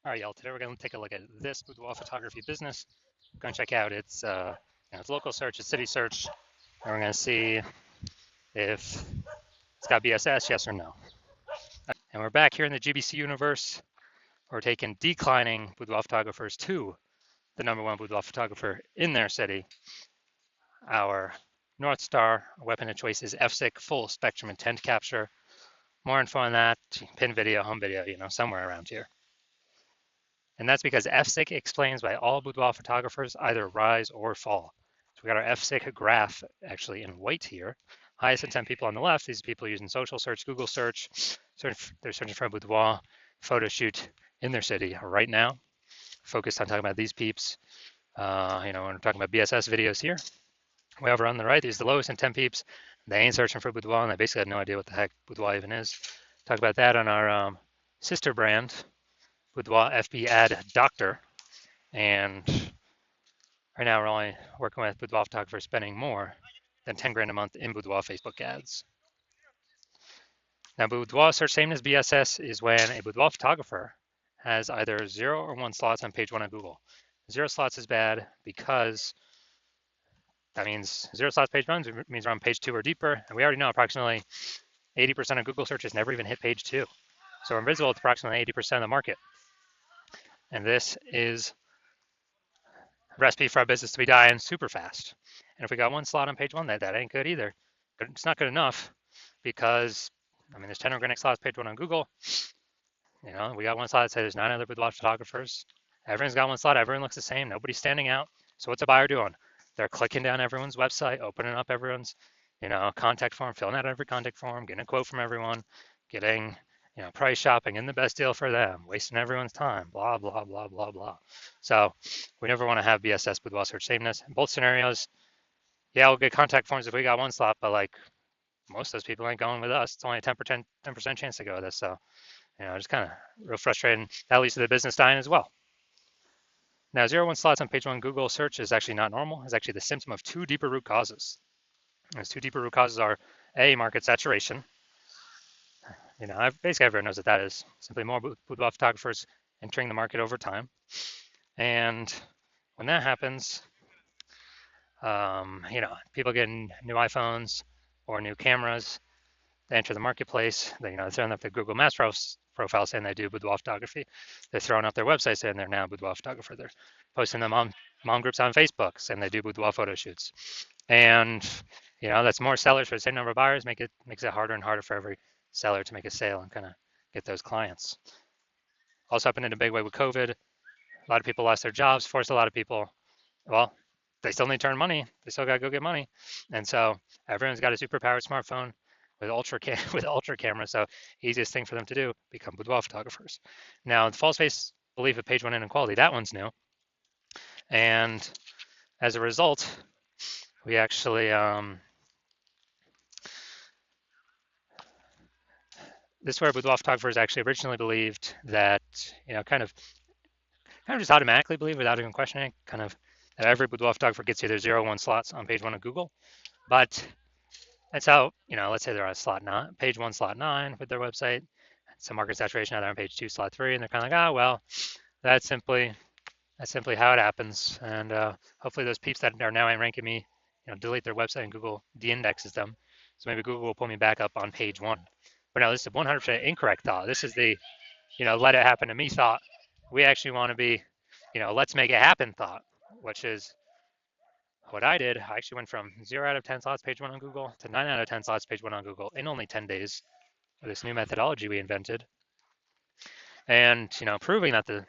All right, y'all. Today we're going to take a look at this boudoir photography business. We're going to check out its local search, its city search, and we're going to see if it's got BSS, yes or no. And we're back here in the GBC universe. We're taking declining boudoir photographers to the #1 boudoir photographer in their city. Our North Star weapon of choice is FSIC, full spectrum intent capture. More info on that, pin video, home video, somewhere around here. And that's because FSIC explains why all boudoir photographers either rise or fall. So we got our FSIC graph actually in white here. Highest intent people on the left, these people using social search, Google search, they're searching for a boudoir photo shoot in their city right now. Focused on talking about these peeps. When we're talking about BSS videos here. Way over on the right, these are the lowest intent peeps. They ain't searching for boudoir, and they basically have no idea what the heck boudoir even is. Talk about that on our sister brand, Boudoir FB Ad Doctor. And right now we're only working with boudoir photographers spending more than 10 grand a month in boudoir Facebook ads. Now, boudoir search sameness BSS is when a boudoir photographer has either 0 or 1 slots on page 1 of Google. 0 slots is bad because that means 0 slots page 1 means we're on page 2 or deeper, and we already know approximately 80% of Google searches never even hit page 2. So we're invisible to approximately 80% of the market. And this is a recipe for our business to be dying super fast. And if we got 1 slot on page 1, that ain't good either. It's not good enough because, there's 10 organic slots page 1 on Google. We got 1 slot that says there's 9 other boudoir photographers. Everyone's got 1 slot. Everyone looks the same. Nobody's standing out. So what's a buyer doing? They're clicking down everyone's website, opening up everyone's, contact form, filling out every contact form, getting a quote from everyone, getting, price shopping and the best deal for them, wasting everyone's time, blah, blah, blah, blah, blah. So we never want to have BSS boudoir search sameness. In both scenarios, yeah, we'll get contact forms if we got 1 slot, but like most of those people ain't going with us. It's only a 10% chance to go with us. So, just kind of real frustrating. That leads to the business dying as well. Now, 0-1 slots on page 1 Google search is actually not normal. It's actually the symptom of 2 deeper root causes. Those 2 deeper root causes are A, market saturation. Basically everyone knows what that is. Simply more boudoir photographers entering the market over time. And when that happens, people getting new iPhones or new cameras, they enter the marketplace. They're throwing up their Google Maps profile saying they do boudoir photography. They're throwing up their website saying they're now a boudoir photographer. They're posting them on mom groups on Facebook saying they do boudoir photo shoots. And that's more sellers for the same number of buyers. Makes it harder and harder for every seller to make a sale and kind of get those clients. Also happened in a big way with COVID. A lot of people lost their jobs, forced a lot of people, well, they still need to earn money. They still got to go get money. And so everyone's got a super powered smartphone with ultra camera. So easiest thing for them to do, become boudoir photographers. Now, the false face belief of page 1 inequality, that one's new. And as a result, we actually, this is where boudoir photographers actually originally believed that, kind of just automatically believe without even questioning, kind of that every boudoir photographer gets either 0-1 slots on page 1 of Google. But that's how, let's say they're on slot 9, page 1, slot 9 with their website, some market saturation, now they're on page 2, slot 3, and they're kind of like, well, that's simply how it happens. And hopefully those peeps that are now ranking me, delete their website and Google de-indexes them. So maybe Google will pull me back up on page 1. But no, this is a 100% incorrect thought. This is the, let it happen to me thought. We actually want to be, let's make it happen thought, which is what I did. I actually went from 0 out of 10 slots page 1 on Google to 9 out of 10 slots page 1 on Google in only 10 days with this new methodology we invented. And, proving that the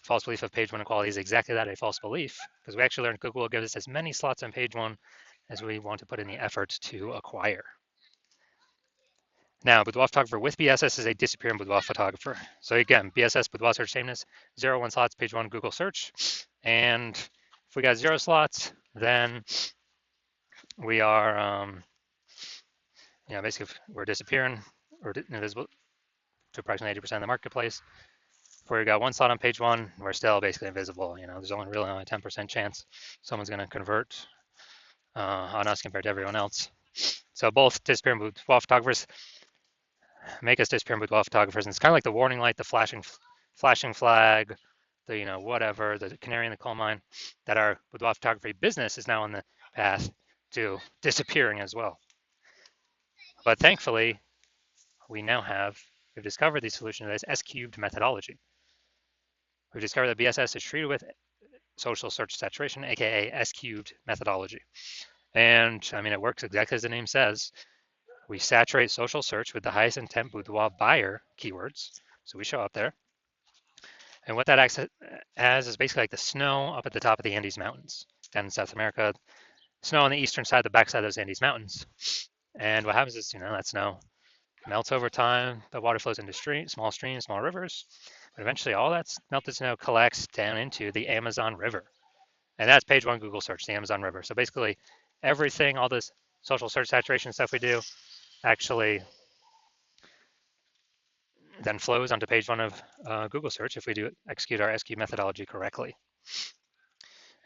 false belief of page 1 equality is exactly that, a false belief, because we actually learned Google will give us as many slots on page 1 as we want to put in the effort to acquire. Now, boudoir photographer with BSS is a disappearing boudoir photographer. So again, BSS, boudoir search sameness, 0-1 slots, page 1 Google search. And if we got 0 slots, then we are, basically we're disappearing or invisible to approximately 80% of the marketplace. If we got 1 slot on page 1, we're still basically invisible. There's only really only a 10% chance someone's going to convert on us compared to everyone else. So both disappearing boudoir photographers make us disappearing boudoir photographers. And it's kind of like the warning light, the flashing flashing flag, the whatever, the canary in the coal mine, that our boudoir photography business is now on the path to disappearing as well. But thankfully, we've discovered the solution to this S-cubed methodology. We've discovered that BSS is treated with social search saturation, aka S-cubed methodology. And I mean, it works exactly as the name says. We saturate social search with the highest intent boudoir buyer keywords. So we show up there. And what that acts as is basically like the snow up at the top of the Andes Mountains down in South America, snow on the eastern side, the backside of those Andes Mountains. And what happens is, that snow melts over time. The water flows into small streams, small rivers. But eventually all that melted snow collects down into the Amazon River. And that's page one Google search, the Amazon River. So basically everything, all this social search saturation stuff we do actually then flows onto page one of Google search if we do execute our SQ methodology correctly.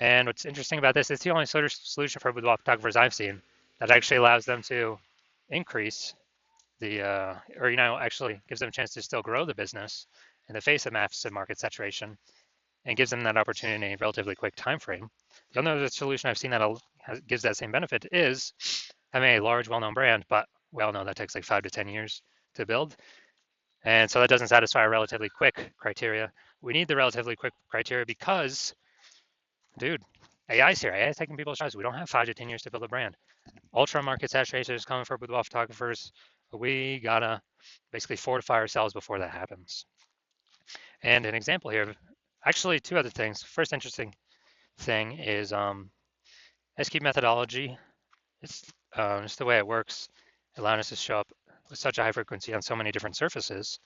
And what's interesting about this, it's the only solution for boudoir photographers I've seen that actually allows them to increase the, actually gives them a chance to still grow the business in the face of massive market saturation and gives them that opportunity in a relatively quick time frame. The only other solution I've seen that gives that same benefit is having a large, well-known brand, but we all know that takes like 5 to 10 years to build. And so that doesn't satisfy our relatively quick criteria. We need the relatively quick criteria because, dude, AI's here. AI is taking people's jobs. We don't have 5 to 10 years to build a brand. Ultra market saturation is coming for boudoir photographers. We gotta basically fortify ourselves before that happens. And an example here, actually 2 other things. First interesting thing is SQ methodology. It's just the way it works, allowing us to show up with such a high frequency on so many different surfaces.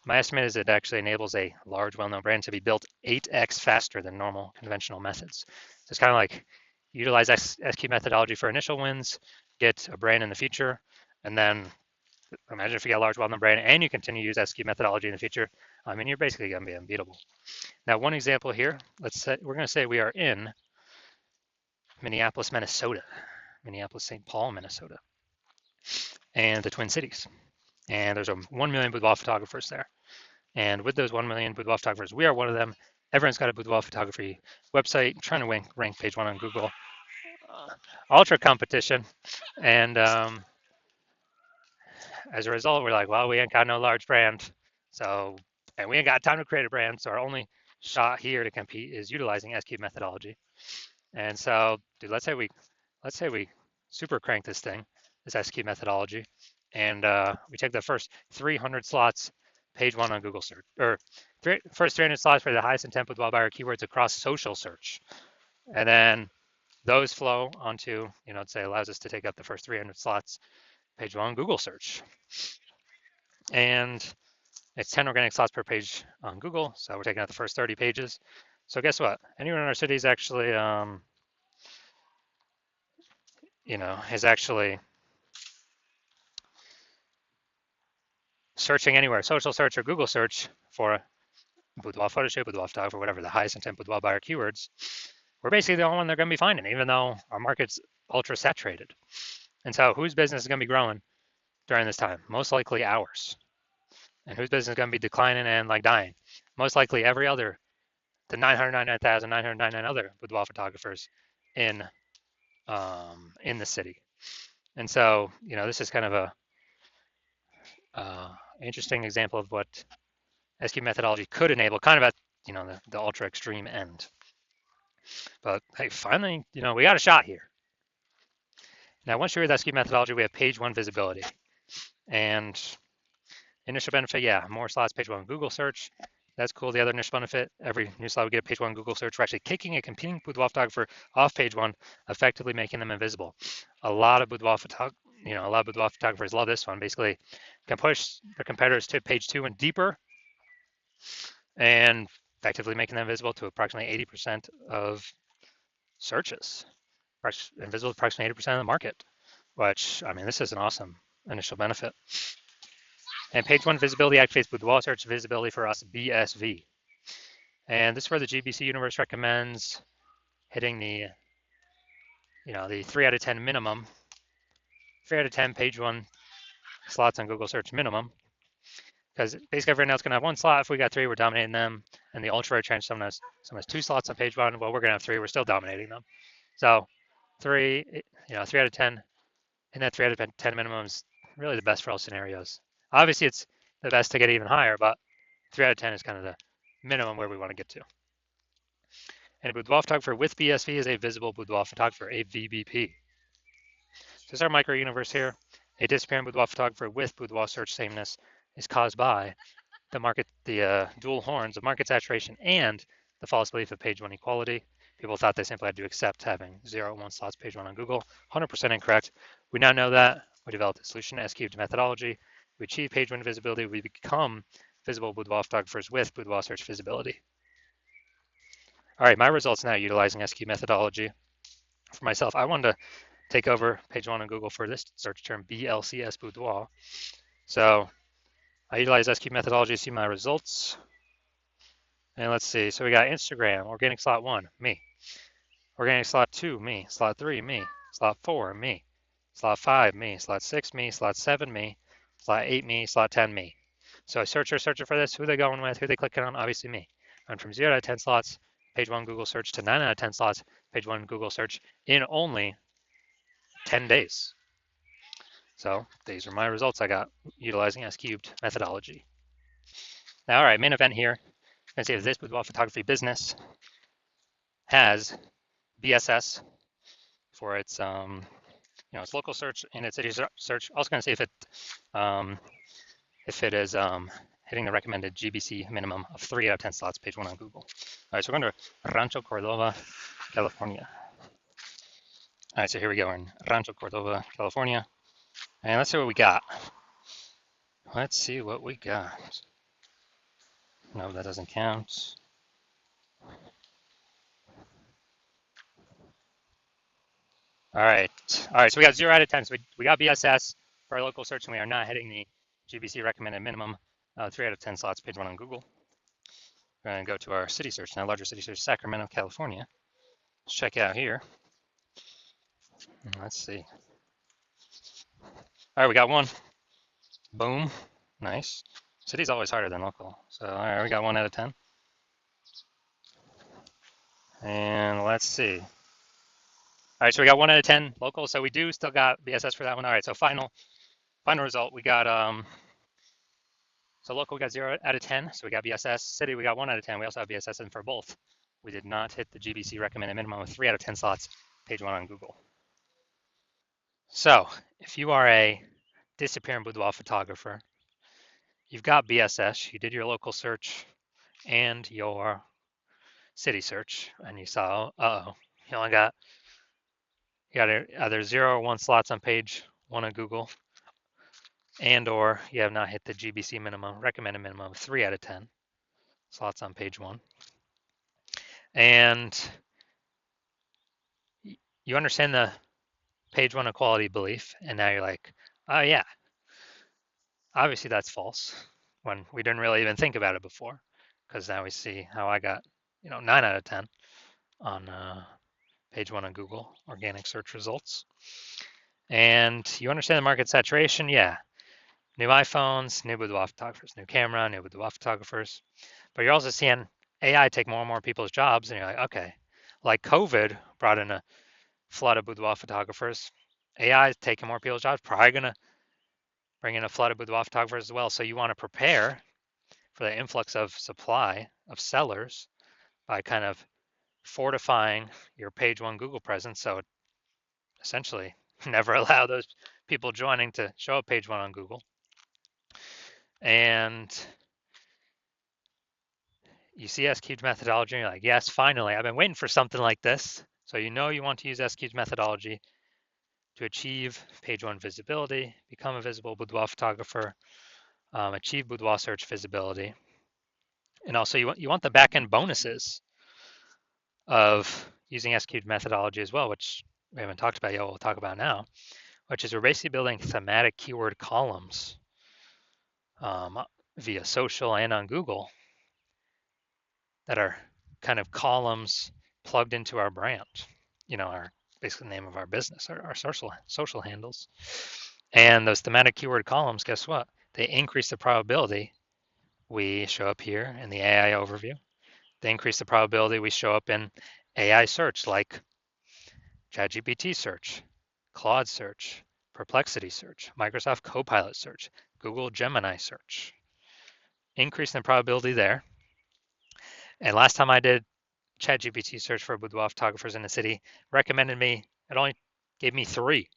My estimate is it actually enables a large, well-known brand to be built 8x faster than normal conventional methods. So it's kind of like utilize SQ methodology for initial wins, get a brand in the future, and then imagine if you get a large, well-known brand and you continue to use SQ methodology in the future. I mean, you're basically going to be unbeatable. Now, one example here, we're going to say we are in Minneapolis, Minnesota, Minneapolis-St. Paul, Minnesota, and the Twin Cities. And there's 1 million boudoir photographers there. And with those 1 million boudoir photographers, we are one of them. Everyone's got a boudoir photography website, trying to rank page one on Google. Ultra competition. And as a result, we're like, well, we ain't got no large brand. And we ain't got time to create a brand. So our only shot here to compete is utilizing SQ methodology. And so, dude, let's say we super crank this SQ methodology, and we take the first 300 slots, page one on Google search, or first 300 slots for the highest intent boudoir buyer keywords across social search, and then those flow onto, say allows us to take up the first 300 slots, page one on Google search, and it's 10 organic slots per page on Google, so we're taking out the first 30 pages. So guess what? Anyone in our city is actually, is actually searching anywhere, social search or Google search for boudoir photo shoot, boudoir photographer, whatever, the highest intent boudoir buyer keywords, we're basically the only one they're going to be finding, even though our market's ultra saturated. And so whose business is going to be growing during this time? Most likely ours. And whose business is going to be declining and like dying? Most likely the 999,999 other boudoir photographers in the city. And so, this is kind of a interesting example of what SQ methodology could enable, kind of at the ultra extreme end. But hey, finally, we got a shot here. Now, once you're with SQ methodology, we have page one visibility. And initial benefit, yeah, more slots, page one Google search. That's cool. The other initial benefit, every new slot we get page one Google search, we're actually kicking a competing boudoir photographer off page one, effectively making them invisible. A lot of boudoir photographers love this one. Basically, can push their competitors to page two and deeper, and effectively making them visible to approximately 80% of searches, invisible to approximately 80% of the market, which, I mean, this is an awesome initial benefit. And page one visibility activates boudoir search visibility for us, BSV. And this is where the GBC universe recommends hitting the 3 out of 10 minimum, 3 out of 10 page one slots on Google search minimum, because basically everyone else is going to have one slot. If we got three, we're dominating them. And the ultra rare someone has two slots on page one. Well, we're going to have three. We're still dominating them. So three, 3 out of 10, and that 3 out of 10 minimum is really the best for all scenarios. Obviously, it's the best to get even higher, but 3 out of 10 is kind of the minimum where we want to get to. And a boudoir photographer with BSV is a visible boudoir photographer, a VBP. So this is our micro universe here. A disappearing boudoir photographer with boudoir search sameness is caused by the dual horns of market saturation and the false belief of page one equality. People thought they simply had to accept having 0 and 1 slots page one on Google. 100% incorrect. We now know that. We developed a solution to S-cubed methodology. We achieve page one visibility. We become visible boudoir photographers with boudoir search visibility. All right, my results now utilizing S-cubed methodology. For myself, I wanted to take over page one on Google for this search term, BLCS boudoir. So I utilize S-cubed methodology to see my results. And let's see, so we got Instagram, organic slot 1, me. Organic slot 2, me. Slot 3, me. Slot 4, me. Slot 5, me. Slot 6, me. Slot 7, me. Slot 8, me. Slot 10, me. So I searcher for this, who they going with, who they clicking on, obviously me. I went from 0 out of 10 slots, page 1 Google search, to 9 out of 10 slots, page 1 Google search, in only 10 days. So these are my results I got utilizing S-cubed methodology. Now, all right, main event here. I'm going to see if this boudoir photography business has BSS for its its local search and its city search. Also going to see if it is hitting the recommended GBC minimum of 3 out of 10 slots, page 1 on Google. All right, so we're going to Rancho Cordova, California. All right, so here we go. We're in Rancho Cordova, California, and let's see what we got. Let's see what we got. No, that doesn't count. All right, so we got 0 out of 10. So we got BSS for our local search, and we are not hitting the GBC recommended minimum, 3 out of 10 slots, page 1 on Google. We're going to go to our city search now, larger city search, Sacramento, California. Let's check it out here. Let's see. All right, we got one. Boom, nice. City's always harder than local. So all right, we got 1 out of 10. And let's see. All right, so we got 1 out of 10 local. So we do still got BSS for that one. All right, so final result, we got so local we got 0 out of 10. So we got BSS. City we got 1 out of 10. We also have BSS, and for both, we did not hit the GBC recommended minimum of 3 out of 10 slots, page 1 on Google. So if you are a disappearing boudoir photographer, you've got BSS, you did your local search and your city search, and you saw, you only got either 0 or 1 slots on page 1 of Google, and or you have not hit the GBC minimum, recommended minimum of 3 out of 10 slots on page 1. And you understand the page 1 equality belief, and now you're like, oh yeah, obviously that's false, when we didn't really even think about it before, because now we see how I got 9 out of 10 on page 1 on Google organic search results. And you understand the market saturation, yeah. New iPhones, new boudoir photographers, new camera, new boudoir photographers. But you're also seeing AI take more and more people's jobs, and you're like, okay, like COVID brought in a flood of boudoir photographers. AI is taking more people's jobs, probably going to bring in a flood of boudoir photographers as well. So you want to prepare for the influx of supply of sellers by kind of fortifying your page 1 Google presence. So essentially never allow those people joining to show up page 1 on Google. And you see S-cubed methodology, and you're like, yes, finally, I've been waiting for something like this. So you want to use S-cubed methodology to achieve page 1 visibility, become a visible boudoir photographer, achieve boudoir search visibility. And also you want the back-end bonuses of using S-cubed methodology as well, which we haven't talked about yet, we'll talk about now, which is we're basically building thematic keyword columns via social and on Google that are kind of columns plugged into our brand, our basically the name of our business, our social handles. And those thematic keyword columns, guess what? They increase the probability we show up here in the AI overview. They increase the probability we show up in AI search like ChatGPT search, Claude search, Perplexity search, Microsoft Copilot search, Google Gemini search. Increase in probability there. And last time I did ChatGPT search for boudoir photographers in the city, recommended me, it only gave me 3.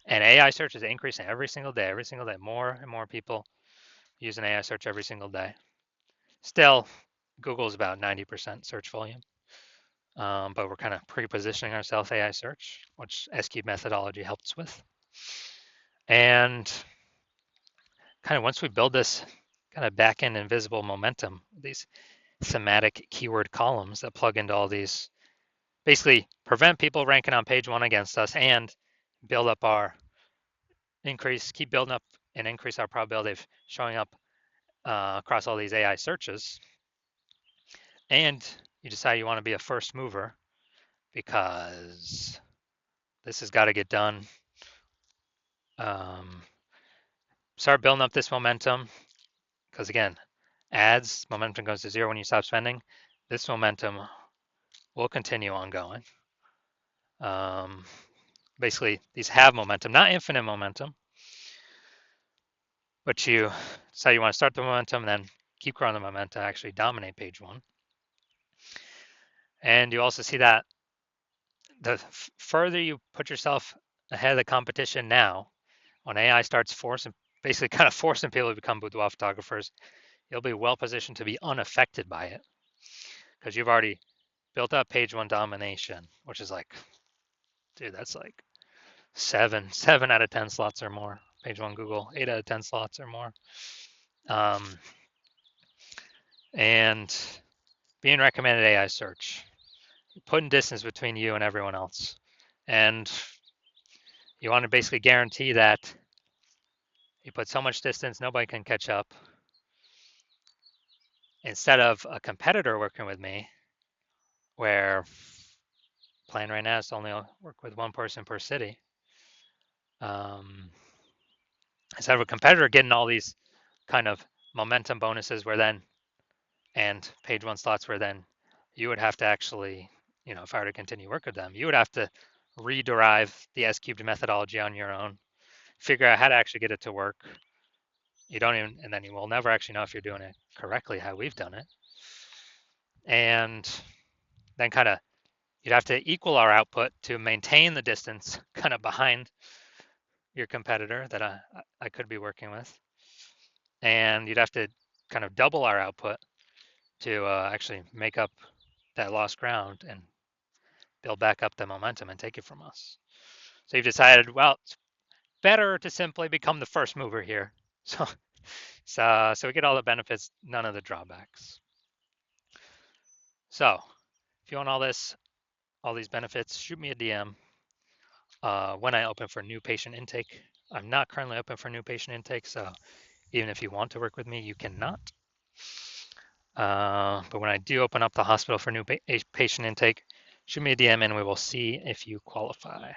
And AI search is increasing every single day. More and more people use an AI search every single day. Still, Google's about 90% search volume. But we're kind of pre-positioning ourselves AI search, which S-cube methodology helps with. And kind of once we build this kind of back-end invisible momentum, these thematic keyword columns that plug into all these, basically prevent people ranking on page 1 against us and build up our keep building up and increase our probability of showing up across all these AI searches. And you decide you want to be a first mover because this has got to get done. Start building up this momentum because again, ads momentum goes to 0 when you stop spending. This momentum will continue ongoing. Basically, these have momentum, not infinite momentum, but you decide you want to start the momentum, then keep growing the momentum, actually dominate page 1. And you also see that the further you put yourself ahead of the competition now, when AI starts basically kind of forcing people to become boudoir photographers, you'll be well positioned to be unaffected by it because you've already built up page 1 domination, which is like, dude, that's like 7 out of 10 slots or more. Page 1 Google, 8 out of 10 slots or more. And being recommended AI search, putting distance between you and everyone else. And you want to basically guarantee that you put so much distance, nobody can catch up. Instead of a competitor working with me, where plan right now is to only work with 1 person per city. Instead of a competitor getting all these kind of momentum bonuses and page 1 slots where then you would have to actually, if I were to continue work with them, you would have to rederive the S-cubed methodology on your own, figure out how to actually get it to work. And then you will never actually know if you're doing it correctly, how we've done it. And then kind of, you'd have to equal our output to maintain the distance kind of behind your competitor that I could be working with. And you'd have to kind of double our output to actually make up that lost ground and build back up the momentum and take it from us. So you've decided, well, it's better to simply become the first mover here. So we get all the benefits, none of the drawbacks. So if you want all these benefits, shoot me a DM when I open for new patient intake. I'm not currently open for new patient intake, so even if you want to work with me, you cannot. But when I do open up the hospital for new patient intake, shoot me a DM and we will see if you qualify.